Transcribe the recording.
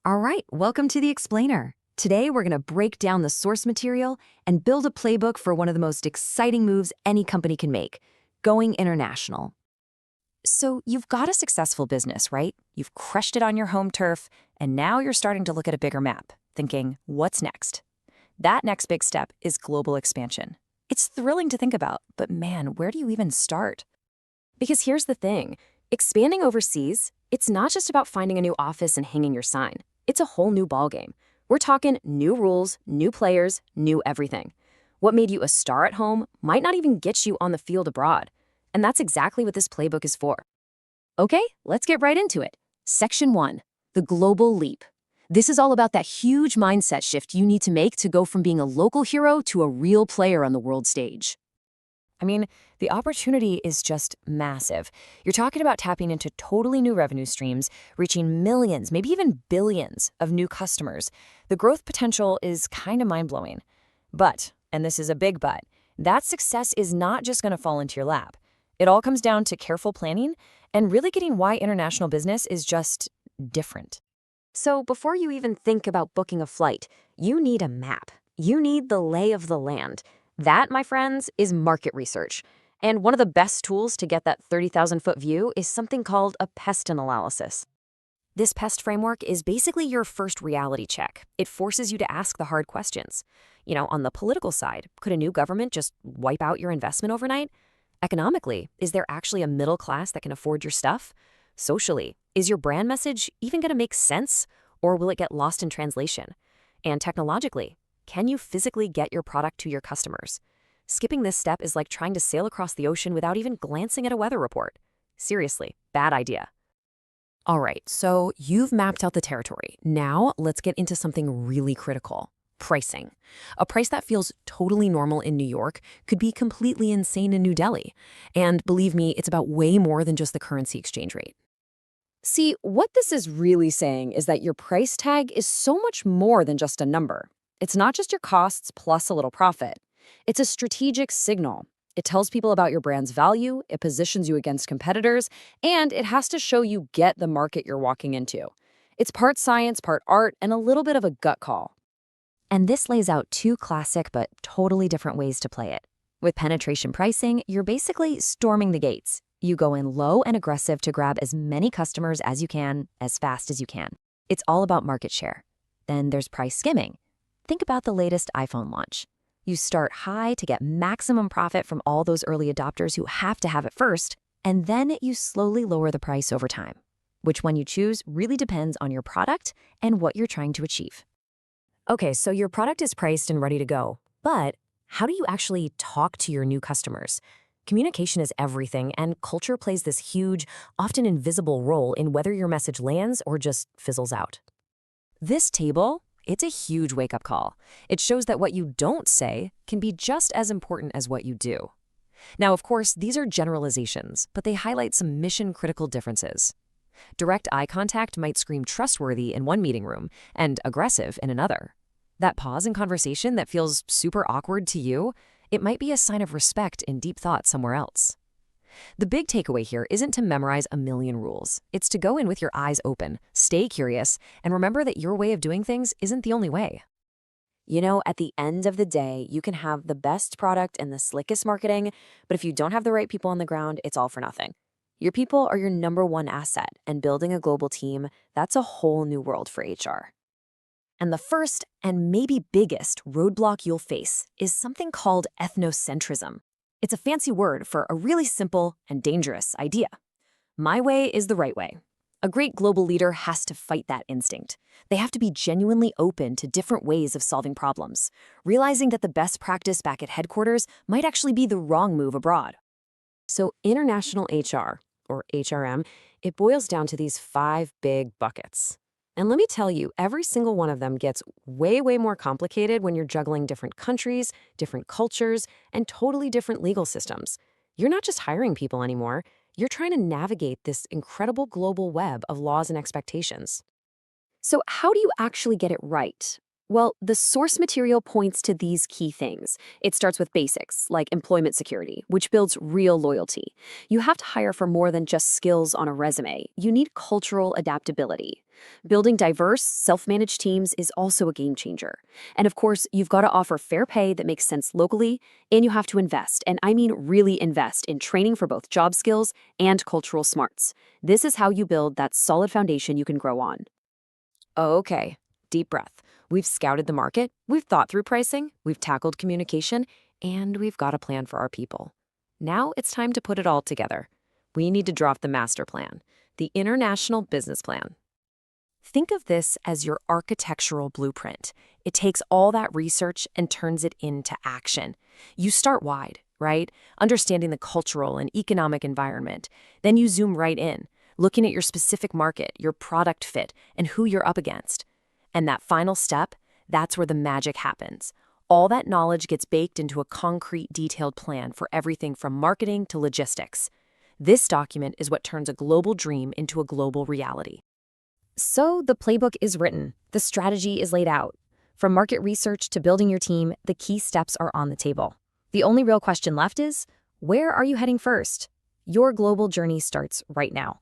All right, welcome to the Explainer. Today we're going to break down the source material and build a playbook for one of the most exciting moves any company can make, going international. So you've got a successful business, right? You've crushed it on your home turf, and now you're starting to look at a bigger map, thinking, what's next? That next big step is global expansion. It's thrilling to think about, but man, where do you even start? Because here's the thing, expanding overseas, it's not just about finding a new office and hanging your sign. It's a whole new ballgame. We're talking new rules, new players, new everything. What made you a star at home might not even get you on the field abroad. And that's exactly what this playbook is for. Okay, let's get right into it. Section 1, the global leap. This is all about that huge mindset shift you need to make to go from being a local hero to a real player on the world stage. I mean, the opportunity is just massive. You're talking about tapping into totally new revenue streams, reaching millions, maybe even billions of new customers. The growth potential is kind of mind-blowing. But, and this is a big but, that success is not just going to fall into your lap. It all comes down to careful planning and really getting why international business is just different. So before you even think about booking a flight, you need a map. You need the lay of the land. That, my friends, is market research. And one of the best tools to get that 30,000-foot view is something called a pest analysis. This pest framework is basically your first reality check. It forces you to ask the hard questions. On the political side, could a new government just wipe out your investment overnight? Economically, is there actually a middle class that can afford your stuff? Socially, is your brand message even going to make sense, or will it get lost in translation? And technologically, can you physically get your product to your customers? Skipping this step is like trying to sail across the ocean without even glancing at a weather report. Seriously, bad idea. All right, so you've mapped out the territory. Now let's get into something really critical. Pricing. A price that feels totally normal in New York could be completely insane in New Delhi. And believe me, it's about way more than just the currency exchange rate. See, what this is really saying is that your price tag is so much more than just a number. It's not just your costs plus a little profit. It's a strategic signal. It tells people about your brand's value, it positions you against competitors, and it has to show you get the market you're walking into. It's part science, part art, and a little bit of a gut call. And this lays out two classic but totally different ways to play it. With penetration pricing, you're basically storming the gates. You go in low and aggressive to grab as many customers as you can, as fast as you can. It's all about market share. Then there's price skimming. Think about the latest iPhone launch. You start high to get maximum profit from all those early adopters who have to have it first, and then you slowly lower the price over time. Which one you choose really depends on your product and what you're trying to achieve. Okay, so your product is priced and ready to go, but how do you actually talk to your new customers? Communication is everything, and culture plays this huge, often invisible role in whether your message lands or just fizzles out. This table, it's a huge wake-up call. It shows that what you don't say can be just as important as what you do. Now, of course, these are generalizations, but they highlight some mission-critical differences. Direct eye contact might scream trustworthy in one meeting room and aggressive in another. That pause in conversation that feels super awkward to you, it might be a sign of respect and deep thought somewhere else. The big takeaway here isn't to memorize a million rules. It's to go in with your eyes open, stay curious, and remember that your way of doing things isn't the only way. At the end of the day, you can have the best product and the slickest marketing, but if you don't have the right people on the ground, it's all for nothing. Your people are your number one asset, and building a global team, that's a whole new world for HR. And the first, and maybe biggest, roadblock you'll face is something called ethnocentrism. It's a fancy word for a really simple and dangerous idea. My way is the right way. A great global leader has to fight that instinct. They have to be genuinely open to different ways of solving problems, realizing that the best practice back at headquarters might actually be the wrong move abroad. So international HR, or HRM, it boils down to these 5 big buckets. And let me tell you, every single one of them gets way, way more complicated when you're juggling different countries, different cultures, and totally different legal systems. You're not just hiring people anymore, you're trying to navigate this incredible global web of laws and expectations. So how do you actually get it right? Well, the source material points to these key things. It starts with basics, like employment security, which builds real loyalty. You have to hire for more than just skills on a resume. You need cultural adaptability. Building diverse, self-managed teams is also a game changer. And of course, you've got to offer fair pay that makes sense locally, and you have to invest, and I mean really invest, in training for both job skills and cultural smarts. This is how you build that solid foundation you can grow on. Okay, deep breath. We've scouted the market, we've thought through pricing, we've tackled communication, and we've got a plan for our people. Now it's time to put it all together. We need to draft the master plan, the International Business Plan. Think of this as your architectural blueprint. It takes all that research and turns it into action. You start wide, right? Understanding the cultural and economic environment. Then you zoom right in, looking at your specific market, your product fit, and who you're up against. And that final step, that's where the magic happens. All that knowledge gets baked into a concrete, detailed plan for everything from marketing to logistics. This document is what turns a global dream into a global reality. So the playbook is written. The strategy is laid out. From market research to building your team, the key steps are on the table. The only real question left is, where are you heading first? Your global journey starts right now.